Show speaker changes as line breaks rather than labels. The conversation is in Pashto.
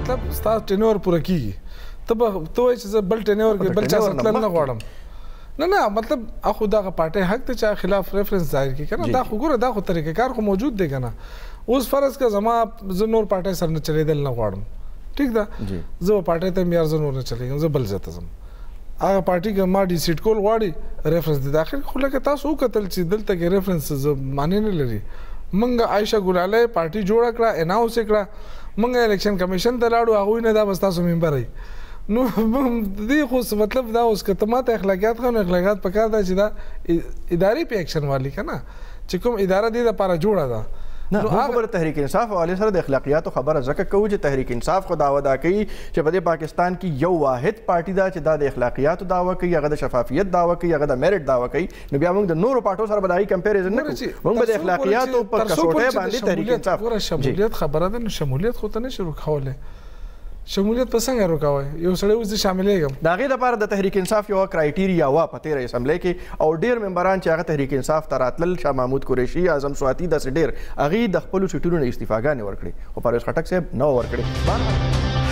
مطلب ستا ټینور پوره کیږي ته وایې چې زه بل ټینور کې بل چا سره تلل نه غواړم نه مطلب اخو دغه پارټۍ حق ته چا خلاف ریفرنس ظاهر کړي که نه دا خو ګوره دا خو طریقه کار خو موجود دی که نه اوس فرض که زما زه نور پارټۍ سره نه چلېدل نه غواړم ټیک ده زه به پارټۍ ته یار زه نور نه چلېږم زه بل ځای ته ځم هغه پارټي که ما ډیسیډ کول غواړي ریفرنس دی داخل خو لکه تاسو وکتل چې دلته کې ریفرنس معنی نه لري موږ عایشه ګلالی پارټي جوړه کړه اناونس یې کړه موږ الیکشن کمیشن ته لاړو هغوی نه دا بس تاسو ممبر یي نو دې خو مطلب دا اوس که ته ماته اخلاقیات ښه نو اخلاقیات پکار ده چې دا ادارې په ایکشن والی که نه چې کوم اداره دې دپاره جوړه ده
نه موږ خبره تحریک انصاف حوالې سره د اخلاقیاتو خبره ځکه کوو چې تحریک انصاف خو دعوه دا کوي چې په دې پاکستان کې یو واحد پارټي ده چې دا د اخلاقیاتو دعوه کوي هغه د شفافیت دعوه کوي هغه د میرټ دعوه کوي نو بیا موږ د نورو پارټو سره به د هغې کمپیریزن نه کوو موږ به د اخلاقیاتو په کسوټۍ باندې تحریک انصاف
ګوره شمولیت خبره ده نو شمولیت خو ته نشي روکولی شمولیت په څنګه روکوی یو سړی اوس زه شاملېږم
د هغې دپاره د تحریک انصاف یوه کرایټیریا وه په تېره اسمبلی کې او ډېر ممبران چې هغه تحریک انصاف ته راتلل شاه محمود قریشي اعظم سواتی داسې ډېر هغې د خپلو سیټونو نه استعفاګانې ورکړې خو پرویز خټک صاحب نه ورکړې